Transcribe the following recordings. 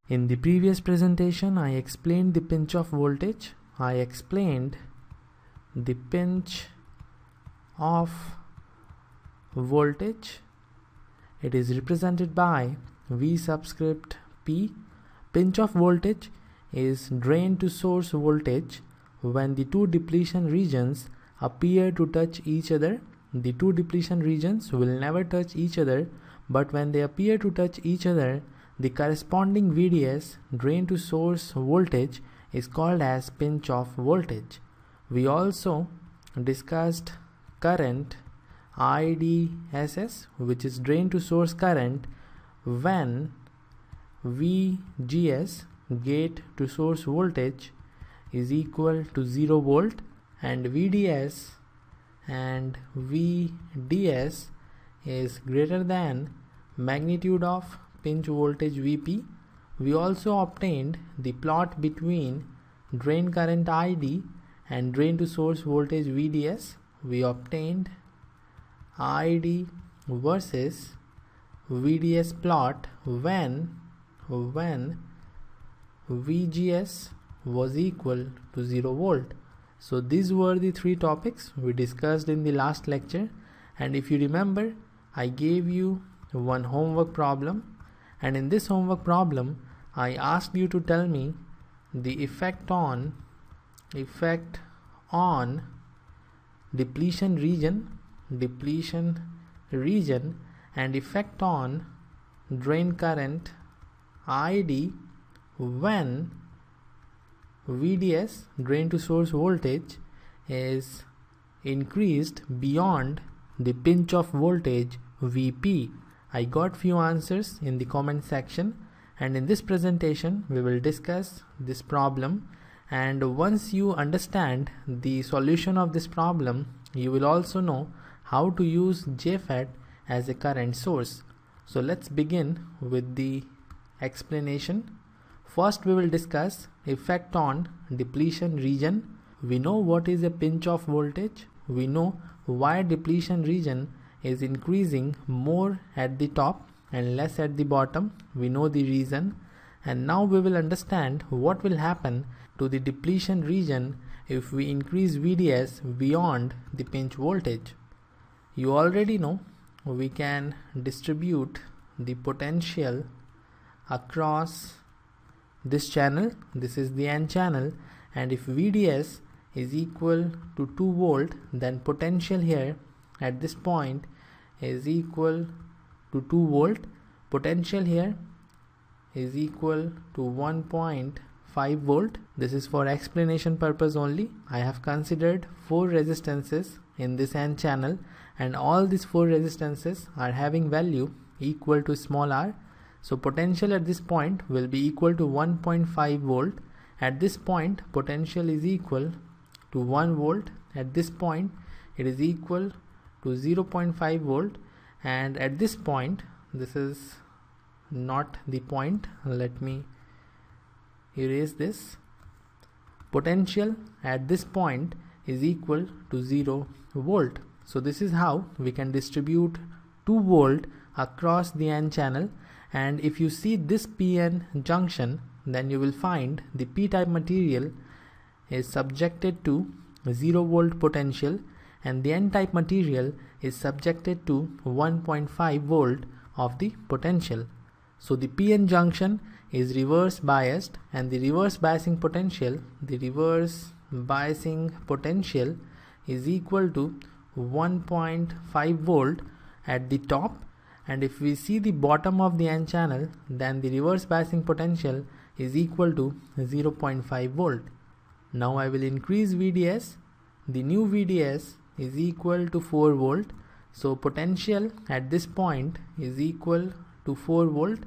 In the previous presentation, I explained the pinch off voltage. I explained the pinch off voltage. It is represented by V subscript P. Pinch off voltage is drain to source voltage when the two depletion regions appear to touch each other. The two depletion regions will never touch each other, but when they appear to touch each other, the corresponding VDS, drain to source voltage, is called as pinch off voltage. We also discussed current IDSS, which is drain to source current, when VGS, gate to source voltage, is equal to 0 volt, and VDS and VDS is greater than magnitude of pinch voltage Vp. We also obtained the plot between drain current ID and drain to source voltage VDS. We obtained ID versus VDS plot when VGS was equal to 0 volt. So these were the three topics we discussed in the last lecture, and if you remember, I gave you one homework problem, and in this homework problem I asked you to tell me the effect on depletion region and effect on drain current ID when VDS, drain to source voltage, is increased beyond the pinch off voltage Vp. I got few answers in the comment section, and in this presentation we will discuss this problem, and once you understand the solution of this problem, you will also know how to use JFET as a current source. So let's begin with the explanation. First we will discuss effect on depletion region. We know what is a pinch off voltage. We know why depletion region is increasing more at the top and less at the bottom. We know the reason, and now we will understand what will happen to the depletion region if we increase VDS beyond the pinch voltage. You already know we can distribute the potential across this channel. This is the N channel, and if VDS is equal to 2 volt, then potential here at this point is equal to 2 volt. Potential here is equal to 1.5 volt. This is for explanation purpose only. I have considered 4 resistances in this N channel, and all these 4 resistances are having value equal to small r. So potential at this point will be equal to 1.5 volt. At this point potential is equal to 1 volt. At this point it is equal to 0.5 volt, and at this point, this is not the point, let me erase this. Potential at this point is equal to 0 volt. So this is how we can distribute 2 volt across the N channel. And if you see this PN junction, then you will find the p-type material is subjected to 0 volt potential, and the N-type material is subjected to 1.5 volt of the potential. So the PN junction is reverse biased, and the reverse biasing potential is equal to 1.5 volt at the top. And if we see the bottom of the N channel, then the reverse biasing potential is equal to 0.5 volt. Now I will increase VDS. The new VDS is equal to 4 volt. So potential at this point is equal to 4 volt.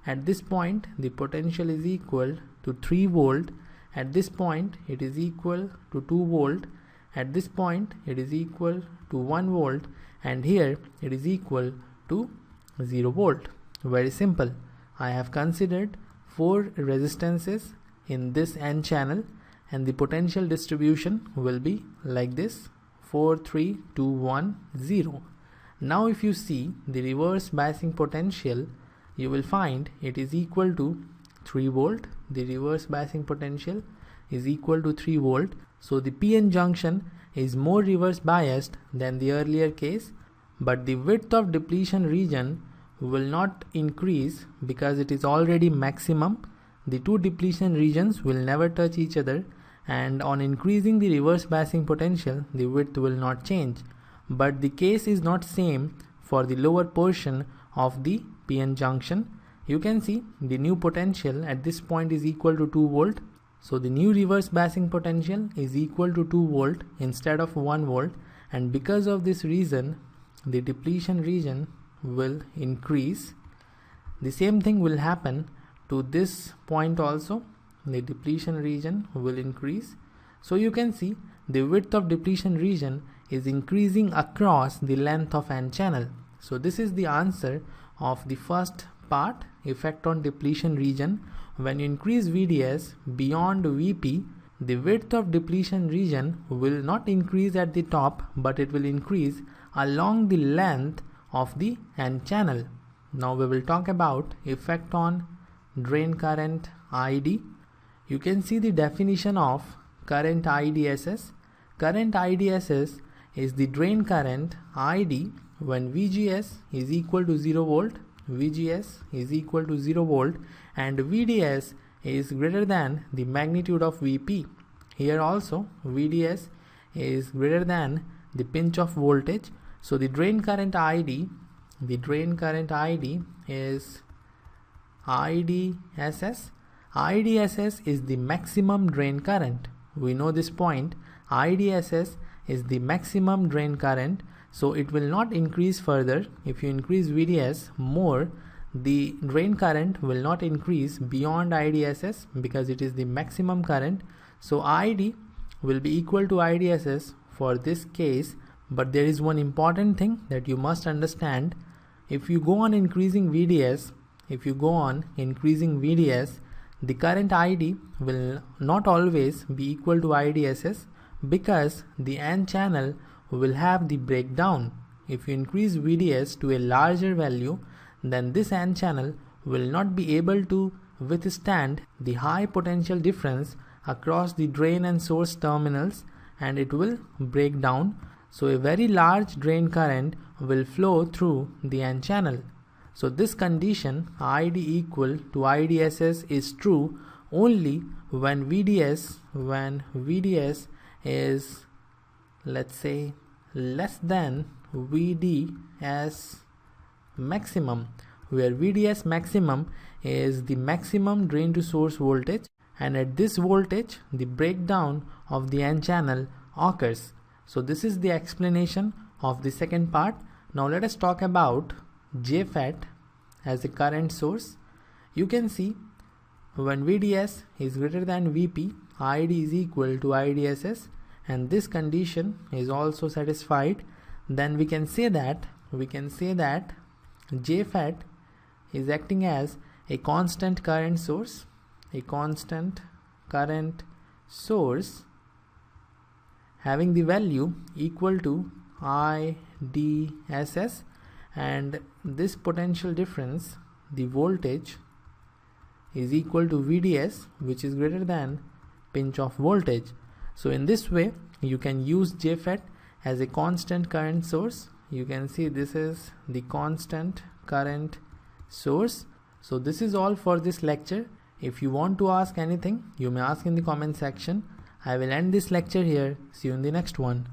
At this point the potential is equal to 3 volt. At this point it is equal to 2 volt. At this point it is equal to 1 volt, and here it is equal to 0 volt. Very simple. I have considered 4 resistances in this N channel, and the potential distribution will be like this: 4, 3, 2, 1, 0. Now if you see the reverse biasing potential, you will find it is equal to 3 volt. The reverse biasing potential is equal to 3 volt. So the PN junction is more reverse biased than the earlier case, but the width of depletion region will not increase because it is already maximum. The two depletion regions will never touch each other, and on increasing the reverse biasing potential, the width will not change. But the case is not same for the lower portion of the PN junction. You can see the new potential at this point is equal to 2 volt. So the new reverse biasing potential is equal to 2 volt instead of 1 volt, and because of this reason the depletion region will increase. The same thing will happen to this point also. The depletion region will increase. So you can see the width of depletion region is increasing across the length of N channel. So this is the answer of the first part, effect on depletion region. When you increase VDS beyond VP, the width of depletion region will not increase at the top, but it will increase along the length of the N channel. Now we will talk about effect on drain current ID. You can see the definition of current IDSS. Current IDSS is the drain current ID when VGS is equal to 0 volt, VGS is equal to 0 volt, and VDS is greater than the magnitude of VP. Here also VDS is greater than the pinch of voltage. So the drain current ID is IDSS. IDSS is the maximum drain current. We know this point. IDSS is the maximum drain current, so it will not increase further. If you increase VDS more, the drain current will not increase beyond IDSS because it is the maximum current. So ID will be equal to IDSS for this case. But there is one important thing that you must understand. If you go on increasing VDS, the current ID will not always be equal to IDSS because the N channel will have the breakdown. If you increase VDS to a larger value, then this N channel will not be able to withstand the high potential difference across the drain and source terminals, and it will break down. So a very large drain current will flow through the N channel. So this condition, ID equal to IDSS, is true only when VDS is, let's say, less than VDS maximum, where VDS maximum is the maximum drain to source voltage, and at this voltage the breakdown of the N channel occurs. So this is the explanation of the second part. Now let us talk about JFET as a current source. You can see when VDS is greater than VP, ID is equal to IDSS, and this condition is also satisfied. Then we can say that JFET is acting as a constant current source, having the value equal to IDSS, and this potential difference, the voltage, is equal to VDS, which is greater than pinch of voltage. So in this way you can use JFET as a constant current source. You can see this is the constant current source. So this is all for this lecture. If you want to ask anything, you may ask in the comment section. I will end this lecture here. See you in the next one.